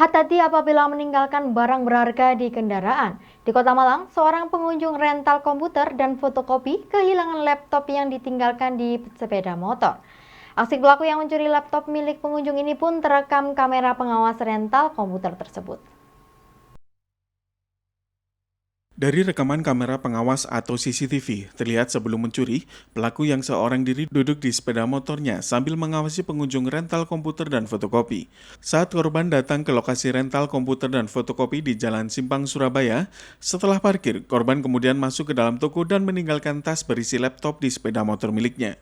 Hati-hati apabila meninggalkan barang berharga di kendaraan. Di Kota Malang, seorang pengunjung rental komputer dan fotokopi kehilangan laptop yang ditinggalkan di sepeda motor. Aksi pelaku yang mencuri laptop milik pengunjung ini pun terekam kamera pengawas rental komputer tersebut. Dari rekaman kamera pengawas atau CCTV, terlihat sebelum mencuri, pelaku yang seorang diri duduk di sepeda motornya sambil mengawasi pengunjung rental komputer dan fotokopi. Saat korban datang ke lokasi rental komputer dan fotokopi di Jalan Simpang, Surabaya, setelah parkir, korban kemudian masuk ke dalam toko dan meninggalkan tas berisi laptop di sepeda motor miliknya.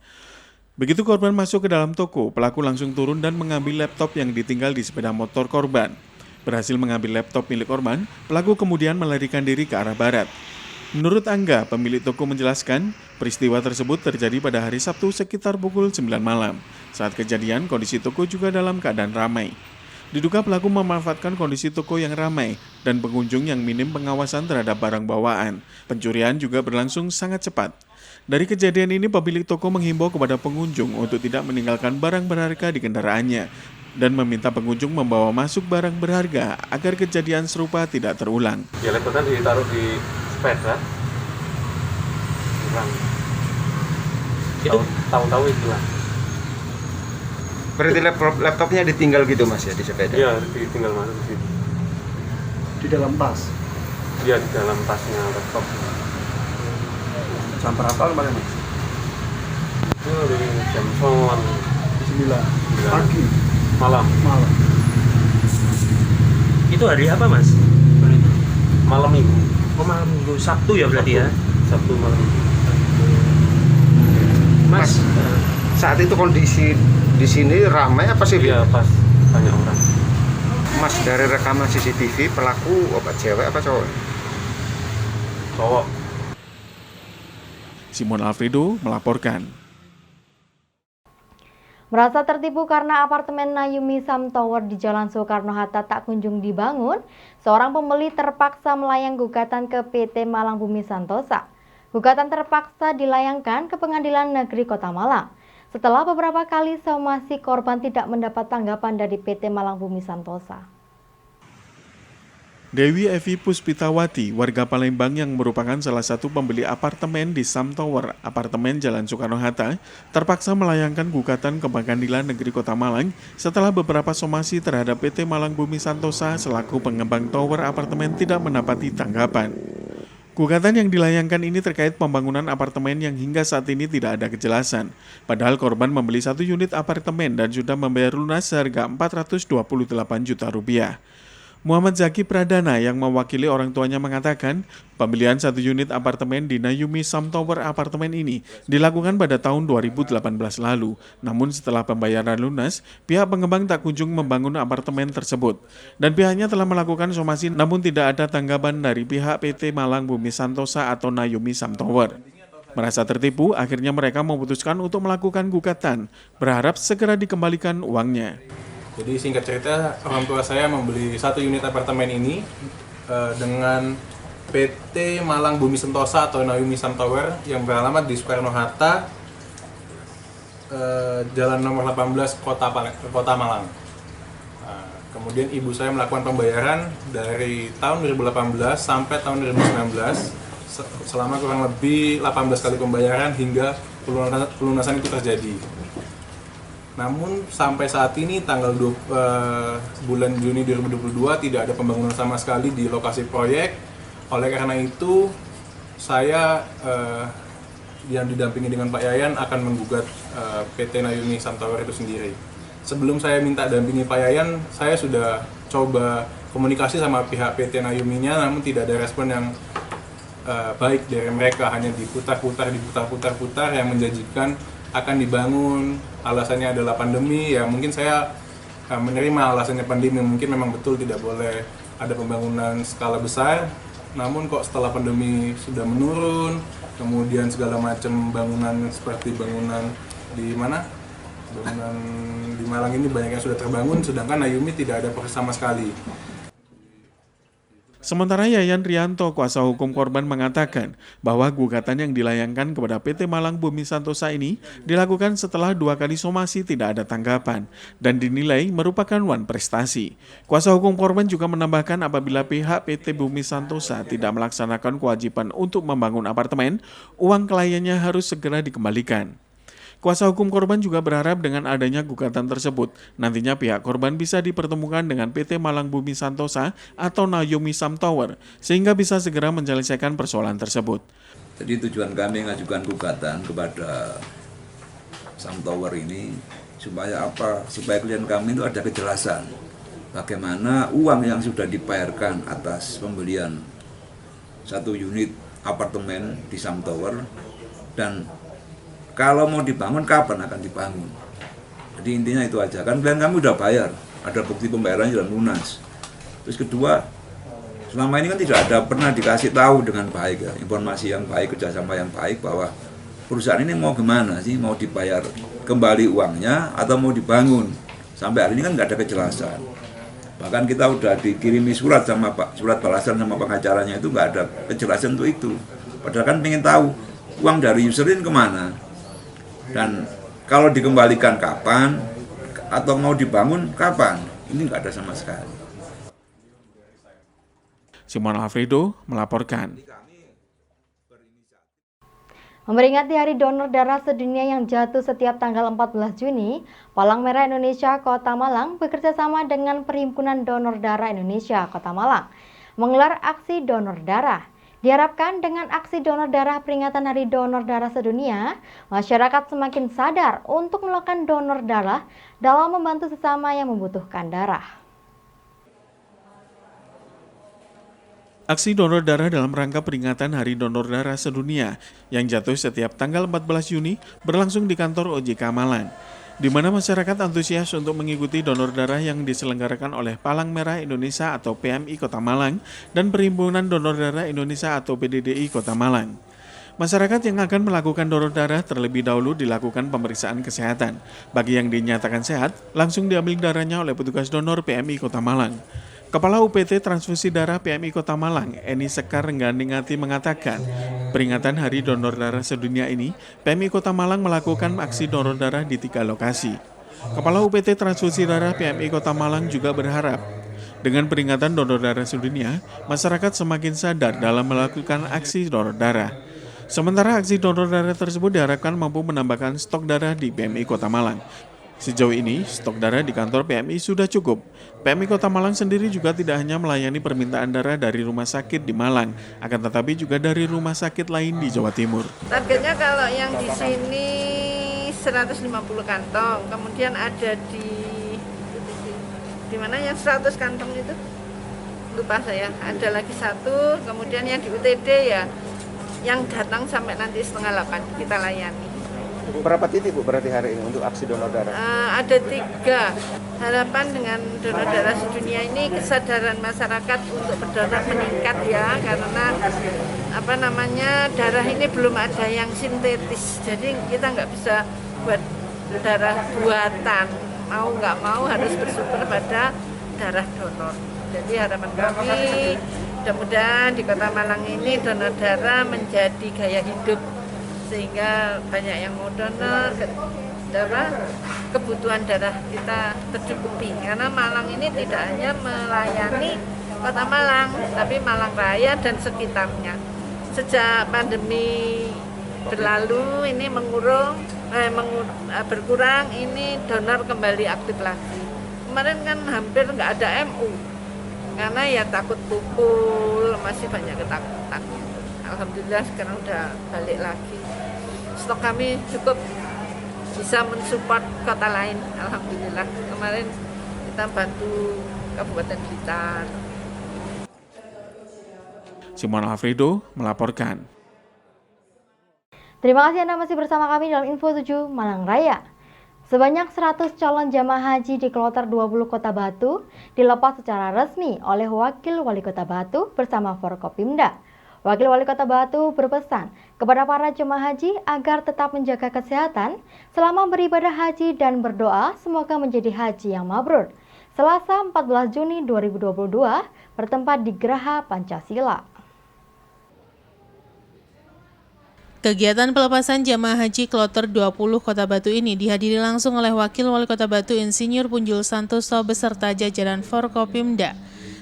Begitu korban masuk ke dalam toko, pelaku langsung turun dan mengambil laptop yang ditinggal di sepeda motor korban. Berhasil mengambil laptop milik korban, pelaku kemudian melarikan diri ke arah barat. Menurut Angga, pemilik toko menjelaskan, peristiwa tersebut terjadi pada hari Sabtu sekitar pukul 9 malam. Saat kejadian, kondisi toko juga dalam keadaan ramai. Diduga pelaku memanfaatkan kondisi toko yang ramai dan pengunjung yang minim pengawasan terhadap barang bawaan. Pencurian juga berlangsung sangat cepat. Dari kejadian ini, pemilik toko menghimbau kepada pengunjung untuk tidak meninggalkan barang berharga di kendaraannya dan meminta pengunjung membawa masuk barang berharga agar kejadian serupa tidak terulang. Ya, laptopnya ditaruh di sepeda. Hilang. Itu tahu-tahu hilang. Berarti laptopnya ditinggal gitu Mas ya di sepeda? Iya, ditinggal masuk di situ. Di dalam tas? Iya, di dalam tasnya laptop. Jam berapa kemarin Mas? Itu dari jam 9 pagi? malam. Itu hari apa Mas? Malam minggu. Oh malam minggu, Sabtu ya berarti ya? Sabtu malam minggu. Mas, saat itu kondisi di sini ramai apa sih? Iya, pas banyak orang. Mas, dari rekaman CCTV pelaku apa cewek apa cowok? Cowok. Simon Alfredo melaporkan. Merasa tertipu karena apartemen Nayumi Sam Tower di Jalan Soekarno-Hatta tak kunjung dibangun, seorang pembeli terpaksa melayang gugatan ke PT Malang Bumi Santosa. Gugatan terpaksa dilayangkan ke Pengadilan Negeri Kota Malang. Setelah beberapa kali somasi, korban tidak mendapat tanggapan dari PT Malang Bumi Santosa. Dewi Evi Puspitawati, warga Palembang yang merupakan salah satu pembeli apartemen di Sam Tower, apartemen Jalan Soekarno-Hatta, terpaksa melayangkan gugatan ke Pengadilan Negeri Kota Malang setelah beberapa somasi terhadap PT Malang Bumi Santosa selaku pengembang tower apartemen tidak mendapati tanggapan. Gugatan yang dilayangkan ini terkait pembangunan apartemen yang hingga saat ini tidak ada kejelasan. Padahal korban membeli satu unit apartemen dan sudah membayar lunas seharga Rp428 juta. Muhammad Zaki Pradana yang mewakili orang tuanya mengatakan, pembelian satu unit apartemen di Nayumi Sam Tower apartemen ini dilakukan pada tahun 2018 lalu. Namun setelah pembayaran lunas, pihak pengembang tak kunjung membangun apartemen tersebut. Dan pihaknya telah melakukan somasi namun tidak ada tanggapan dari pihak PT Malang Bumi Santosa atau Nayumi Sam Tower. Merasa tertipu, akhirnya mereka memutuskan untuk melakukan gugatan, berharap segera dikembalikan uangnya. Jadi singkat cerita, orang tua saya membeli satu unit apartemen ini dengan PT Malang Bumi Santosa atau Nayumi Sam Tower yang beralamat di Soekarno-Hatta, Jalan Nomor 18, Kota Malang. Kemudian ibu saya melakukan pembayaran dari tahun 2018 sampai tahun 2019 selama kurang lebih 18 kali pembayaran hingga pelunasan itu terjadi. Namun sampai saat ini tanggal bulan Juni 2022 tidak ada pembangunan sama sekali di lokasi proyek. Oleh karena itu saya yang didampingi dengan Pak Yayan akan menggugat PT Nayumi Sam Tower itu sendiri. Sebelum saya minta dampingi Pak Yayan, saya sudah coba komunikasi sama pihak PT Nayuminya, namun tidak ada respon yang baik dari mereka, hanya diputar-putar yang menjanjikan akan dibangun, alasannya adalah pandemi. Ya mungkin saya menerima alasannya pandemi, mungkin memang betul tidak boleh ada pembangunan skala besar. Namun kok setelah pandemi sudah menurun, kemudian segala macam bangunan seperti bangunan di mana? Bangunan di Malang ini banyak yang sudah terbangun, sedangkan Nayumi tidak ada proses sama sekali. Sementara Yayan Rianto, kuasa hukum korban mengatakan bahwa gugatan yang dilayangkan kepada PT Malang Bumi Santosa ini dilakukan setelah 2 kali somasi tidak ada tanggapan dan dinilai merupakan wan prestasi. Kuasa hukum korban juga menambahkan apabila pihak PT Bumi Santosa tidak melaksanakan kewajiban untuk membangun apartemen, uang kliennya harus segera dikembalikan. Kuasa hukum korban juga berharap dengan adanya gugatan tersebut, nantinya pihak korban bisa dipertemukan dengan PT Malang Bumi Santosa atau Naomi Sam Tower, sehingga bisa segera menyelesaikan persoalan tersebut. Jadi tujuan kami mengajukan gugatan kepada Sam Tower ini, supaya apa? Supaya klien kami itu ada kejelasan bagaimana uang yang sudah dibayarkan atas pembelian 1 unit apartemen di Sam Tower, dan kalau mau dibangun, kapan akan dibangun. Jadi intinya itu aja. Kan klien kami udah bayar, ada bukti pembayarannya sudah lunas. Terus kedua, selama ini kan tidak ada pernah dikasih tahu dengan baik ya, informasi yang baik, kerjasama yang baik bahwa perusahaan ini mau gimana sih, mau dibayar kembali uangnya atau mau dibangun. Sampai hari ini kan nggak ada kejelasan. Bahkan kita udah dikirimi surat balasan sama pengacaranya, itu nggak ada kejelasan untuk itu. Padahal kan pengen tahu uang dari userin kemana. Dan kalau dikembalikan kapan, atau mau dibangun kapan, ini nggak ada sama sekali. Simon Alfredo melaporkan. Memperingati Hari Donor Darah Sedunia yang jatuh setiap tanggal 14 Juni, Palang Merah Indonesia Kota Malang bekerjasama dengan Perhimpunan Donor Darah Indonesia Kota Malang menggelar aksi donor darah. Diharapkan dengan aksi donor darah peringatan Hari Donor Darah Sedunia, masyarakat semakin sadar untuk melakukan donor darah dalam membantu sesama yang membutuhkan darah. Aksi donor darah dalam rangka peringatan Hari Donor Darah Sedunia yang jatuh setiap tanggal 14 Juni berlangsung di kantor OJK Malang, di mana masyarakat antusias untuk mengikuti donor darah yang diselenggarakan oleh Palang Merah Indonesia atau PMI Kota Malang dan Perhimpunan Donor Darah Indonesia atau PDDI Kota Malang. Masyarakat yang akan melakukan donor darah terlebih dahulu dilakukan pemeriksaan kesehatan. Bagi yang dinyatakan sehat, langsung diambil darahnya oleh petugas donor PMI Kota Malang. Kepala UPT Transfusi Darah PMI Kota Malang, Eni Sekar Rengganingati mengatakan, peringatan Hari Donor Darah Sedunia ini, PMI Kota Malang melakukan aksi donor darah di 3 lokasi. Kepala UPT Transfusi Darah PMI Kota Malang juga berharap, dengan peringatan donor darah sedunia, masyarakat semakin sadar dalam melakukan aksi donor darah. Sementara aksi donor darah tersebut diharapkan mampu menambahkan stok darah di PMI Kota Malang. Sejauh ini, stok darah di kantor PMI sudah cukup. PMI Kota Malang sendiri juga tidak hanya melayani permintaan darah dari rumah sakit di Malang, akan tetapi juga dari rumah sakit lain di Jawa Timur. Targetnya kalau yang di sini 150 kantong, kemudian ada di mana yang 100 kantong itu? Lupa saya, ada lagi 1, kemudian yang di UTD ya, yang datang sampai nanti 7:30 kita layani. Berapa titik Bu berarti hari ini untuk aksi donor darah? Ada 3. Harapan dengan donor darah sedunia ini kesadaran masyarakat untuk berdonor meningkat ya, karena darah ini belum ada yang sintetis, jadi kita nggak bisa buat darah buatan, mau nggak mau harus bersumber pada darah donor. Jadi harapan kami mudah-mudahan di Kota Malang ini donor darah menjadi gaya hidup, sehingga banyak yang mau donor, kebutuhan darah kita tercukupi. Karena Malang ini tidak hanya melayani Kota Malang, tapi Malang Raya dan sekitarnya. Sejak pandemi berlalu ini berkurang, ini donor kembali aktif lagi. Kemarin kan hampir nggak ada MU, karena ya takut pukul, masih banyak ketakutan. Alhamdulillah sekarang udah balik lagi. Stok kami cukup bisa mensupport kota lain. Alhamdulillah. Kemarin kita bantu Kabupaten Blitar. Simon Alfredo melaporkan. Terima kasih Anda masih bersama kami dalam Info 7 Malang Raya. Sebanyak 100 calon jamaah haji di Kloter 20 Kota Batu dilepas secara resmi oleh Wakil Wali Kota Batu bersama Forkopimda. Wakil Wali Kota Batu berpesan kepada para jemaah haji agar tetap menjaga kesehatan selama beribadah haji dan berdoa semoga menjadi haji yang mabrur. Selasa 14 Juni 2022 bertempat di Geraha Pancasila. Kegiatan pelepasan jamaah haji Kloter 20 Kota Batu ini dihadiri langsung oleh Wakil Wali Kota Batu Insinyur Punjul Santoso beserta jajaran Forkopimda,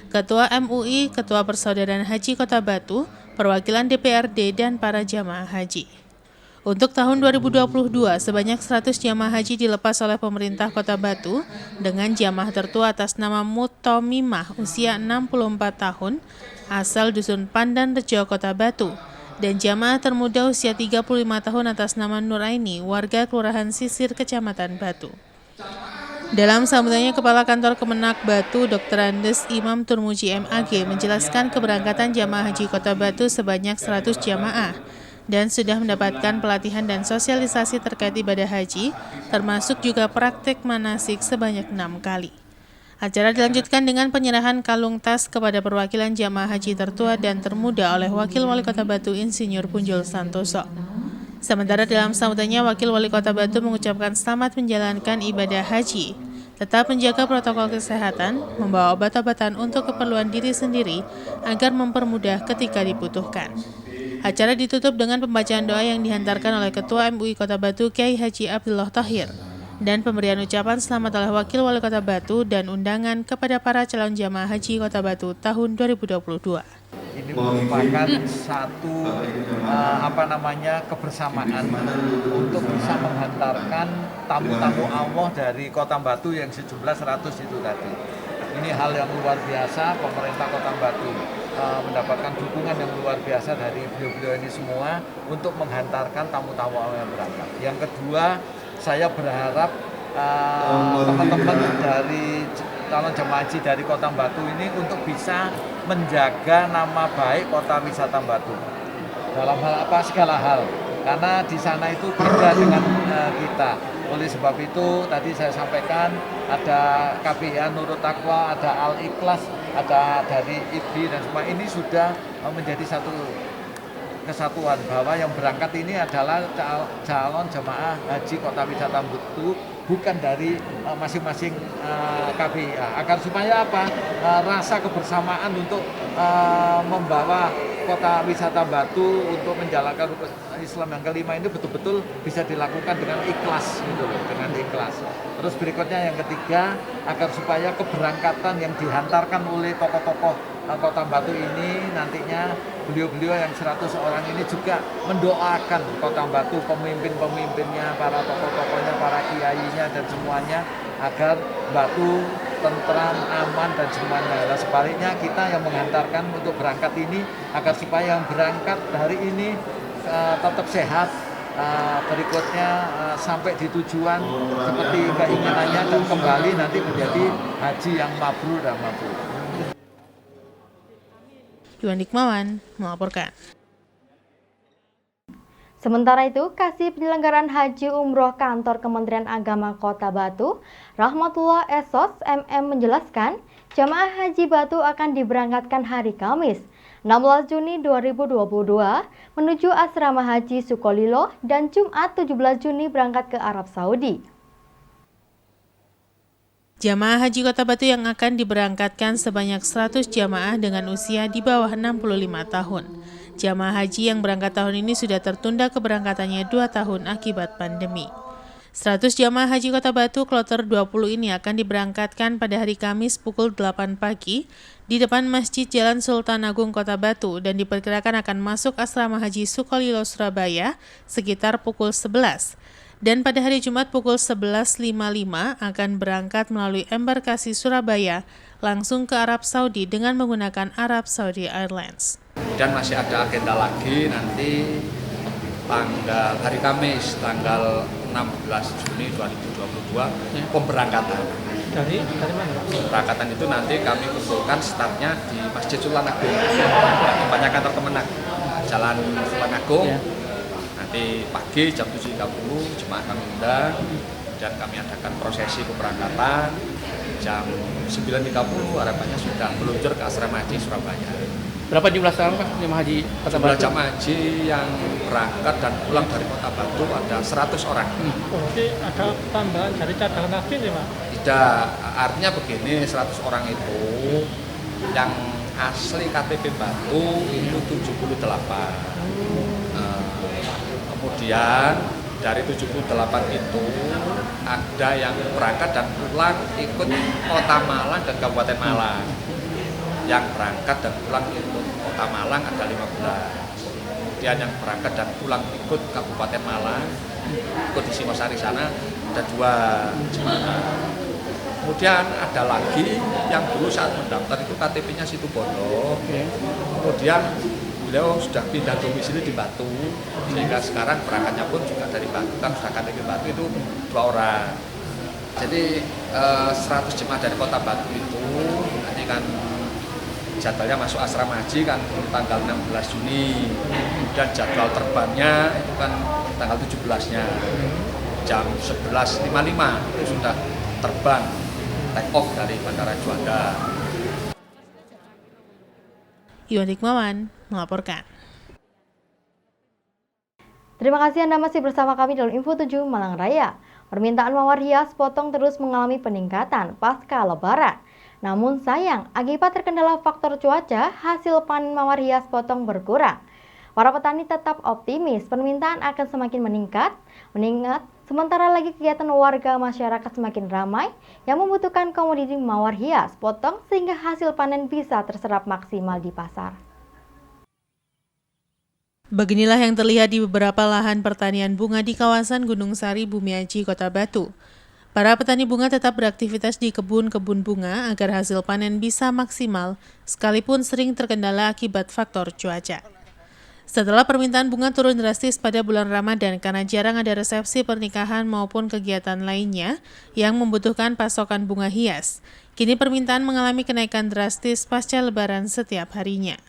Ketua MUI, Ketua Persaudaraan Haji Kota Batu, perwakilan DPRD, dan para jamaah haji. Untuk tahun 2022, sebanyak 100 jamaah haji dilepas oleh pemerintah Kota Batu dengan jamaah tertua atas nama Mutomimah usia 64 tahun, asal Dusun Pandan Rejo, Kota Batu, dan jamaah termuda usia 35 tahun atas nama Nuraini, warga Kelurahan Sisir, Kecamatan Batu. Dalam sambutannya, Kepala Kantor Kemenak Batu, Dr. Andes Imam Turmuji MAG, menjelaskan keberangkatan jamaah haji Kota Batu sebanyak 100 jamaah dan sudah mendapatkan pelatihan dan sosialisasi terkait ibadah haji, termasuk juga praktik manasik sebanyak 6 kali. Acara dilanjutkan dengan penyerahan kalung tas kepada perwakilan jamaah haji tertua dan termuda oleh Wakil Wali Kota Batu Insinyur Punjul Santoso. Sementara dalam sambutannya, Wakil Wali Kota Batu mengucapkan selamat menjalankan ibadah haji, tetap menjaga protokol kesehatan, membawa obat-obatan untuk keperluan diri sendiri agar mempermudah ketika dibutuhkan. Acara ditutup dengan pembacaan doa yang dihantarkan oleh Ketua MUI Kota Batu Kiai Haji Abdullah Thahir dan pemberian ucapan selamat oleh Wakil Wali Kota Batu dan undangan kepada para calon jamaah haji Kota Batu tahun 2022. Ini merupakan satu kebersamaan untuk bisa menghantarkan tamu-tamu Allah dari Kota Batu yang sejumlah 100 itu tadi. Ini hal yang luar biasa, pemerintah Kota Batu mendapatkan dukungan yang luar biasa dari beliau-beliau ini semua untuk menghantarkan tamu-tamu Allah yang berangkat. Yang kedua, saya berharap teman-teman dari calon jemaah haji dari Kota Batu ini untuk bisa menjaga nama baik Kota Wisata Batu dalam hal apa, segala hal, karena di sana itu beda dengan kita. Oleh sebab itu tadi saya sampaikan ada KPIA Nurut Taqwa, ada Al Ikhlas, ada dari IBI, dan semua ini sudah menjadi satu kesatuan bahwa yang berangkat ini adalah calon jemaah haji Kota Wisata Batu, bukan dari masing-masing KPIA, agar supaya apa, rasa kebersamaan untuk membawa Kota Wisata Batu untuk menjalankan rukun Islam yang kelima ini betul-betul bisa dilakukan dengan ikhlas gitu loh, dengan ikhlas. Terus berikutnya yang ketiga, agar supaya keberangkatan yang dihantarkan oleh tokoh-tokoh Kota Batu ini nantinya beliau-beliau yang 100 orang ini juga mendoakan Kota Batu, pemimpin-pemimpinnya, para tokoh-tokohnya, para kiainya dan semuanya, agar Batu tentram, aman dan semuanya. Nah, sebaliknya kita yang menghantarkan untuk berangkat ini agar supaya yang berangkat hari ini tetap sehat, berikutnya sampai di tujuan seperti keinginannya dan kembali nanti menjadi haji yang mabrur dan mabrur. Yuan Dikmawan melaporkan. Sementara itu, Kasih Penyelenggaraan Haji Umroh Kantor Kementerian Agama Kota Batu, Rahmatullah Esos MM menjelaskan, jamaah haji Batu akan diberangkatkan hari Kamis, 16 Juni 2022 menuju Asrama Haji Sukolilo dan Jumat 17 Juni berangkat ke Arab Saudi. Jamaah haji Kota Batu yang akan diberangkatkan sebanyak 100 jamaah dengan usia di bawah 65 tahun. Jamaah haji yang berangkat tahun ini sudah tertunda keberangkatannya 2 tahun akibat pandemi. 100 jamaah haji Kota Batu Kloter 20 ini akan diberangkatkan pada hari Kamis pukul 8 pagi di depan Masjid Jalan Sultan Agung Kota Batu dan diperkirakan akan masuk Asrama Haji Sukolilo Surabaya sekitar pukul 11. Dan pada hari Jumat pukul 11.55 akan berangkat melalui embarkasi Surabaya langsung ke Arab Saudi dengan menggunakan Arab Saudi Airlines. Dan masih ada agenda lagi nanti tanggal hari Kamis tanggal 16 Juni 2022 pemberangkatan. Dari mana? Pemberangkatan itu nanti kami kumpulkan startnya di Masjid Sultan Agung, tempatnya kantor Kemenak, Jalan Sultan Agung. Ya. Nanti pagi jam 7.30 jemaah kami undang dan kami adakan prosesi keberangkatan. Jam 9.30 harapannya sudah meluncur ke Asrama Haji Surabaya. Berapa jumlah sekarang Pak jemaah haji Kota Batu? Jumlah jemaah haji yang berangkat dan pulang dari Kota Batu ada 100 orang. Jadi ada tambahan dari cadangan lagi nih Pak? Ada, artinya begini, 100 orang itu yang asli KTP Batu itu 78. Kemudian dari 78 itu ada yang berangkat dan pulang ikut Kota Malang dan Kabupaten Malang. Yang berangkat dan pulang ikut Kota Malang ada 15. Kemudian yang berangkat dan pulang ikut Kabupaten Malang, ikut di Singosari sana ada 2 jemaah. Kemudian ada lagi yang dulu saat mendaftar itu KTP-nya Situbondo. Kemudian beliau sudah pindah domisili di Batu, sehingga sekarang berangkatnya pun juga dari Batu, kan sudah KTP Batu itu 2 orang. Jadi 100 jemaah dari Kota Batu itu nanti kan jadwalnya masuk asrama haji kan tanggal 16 Juni. Dan jadwal terbangnya itu kan tanggal 17-nya. Jam 11.55 itu sudah terbang take off dari Bandara Juanda. Iwan Hikmawan melaporkan. Terima kasih Anda masih bersama kami dalam Info 7 Malang Raya. Permintaan mawar hias potong terus mengalami peningkatan pasca Lebaran. Namun sayang, akibat terkendala faktor cuaca, hasil panen mawar hias potong berkurang. Para petani tetap optimis permintaan akan semakin meningkat, mengingat sementara lagi kegiatan warga masyarakat semakin ramai yang membutuhkan komoditi mawar hias potong sehingga hasil panen bisa terserap maksimal di pasar. Beginilah yang terlihat di beberapa lahan pertanian bunga di kawasan Gunung Sari, Bumiaji, Kota Batu. Para petani bunga tetap beraktivitas di kebun-kebun bunga agar hasil panen bisa maksimal, sekalipun sering terkendala akibat faktor cuaca. Setelah permintaan bunga turun drastis pada bulan Ramadan karena jarang ada resepsi pernikahan maupun kegiatan lainnya yang membutuhkan pasokan bunga hias, kini permintaan mengalami kenaikan drastis pasca Lebaran setiap harinya.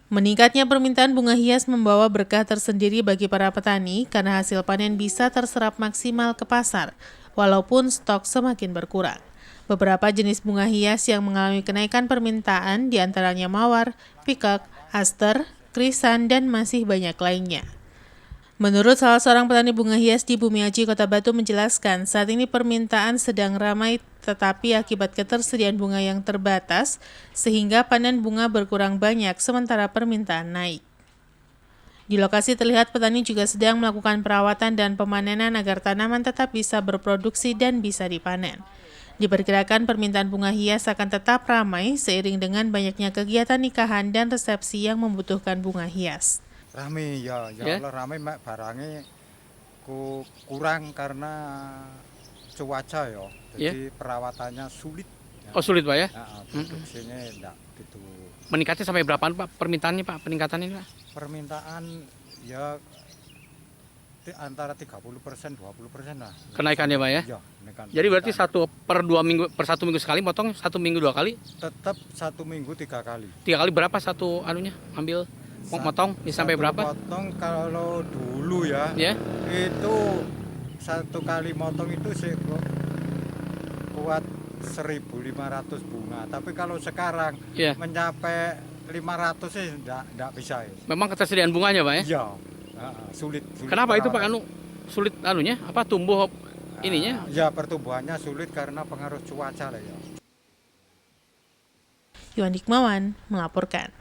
Meningkatnya permintaan bunga hias membawa berkah tersendiri bagi para petani karena hasil panen bisa terserap maksimal ke pasar, walaupun stok semakin berkurang. Beberapa jenis bunga hias yang mengalami kenaikan permintaan diantaranya mawar, peacock, aster, krisan, dan masih banyak lainnya. Menurut salah seorang petani bunga hias di Bumiaji, Kota Batu menjelaskan, saat ini permintaan sedang ramai tetapi akibat ketersediaan bunga yang terbatas, sehingga panen bunga berkurang banyak sementara permintaan naik. Di lokasi terlihat petani juga sedang melakukan perawatan dan pemanenan agar tanaman tetap bisa berproduksi dan bisa dipanen. Diperkirakan permintaan bunga hias akan tetap ramai seiring dengan banyaknya kegiatan nikahan dan resepsi yang membutuhkan bunga hias. Rame ya Allah rame mak barangnya kurang karena cuaca ya. Jadi perawatannya sulit. Oh sulit Pak ya? Produksinya enggak gitu. Meningkatnya sampai berapaan Pak permintaannya Pak? Peningkatan ini Pak? Permintaan ya antara 30% 20% lah. Kenaikannya Pak ya? Iya, jadi berarti per 1 minggu sekali motong, 1 minggu 2 kali? Tetap 1 minggu 3 kali. 3 kali berapa satu anunya? Ambil motong bisa sampai berapa? Motong kalau dulu ya. Itu 1 kali motong itu sih kuat 1.500 bunga. Tapi kalau sekarang mencapai 500 sih enggak bisa ya. Memang ketersediaan bunganya Pak ya? Iya. Sulit. Kenapa itu Pak sulit anunya? Apa tumbuh ininya? Ya pertumbuhannya sulit karena pengaruh cuaca lah ya. Iwan Hikmawan melaporkan.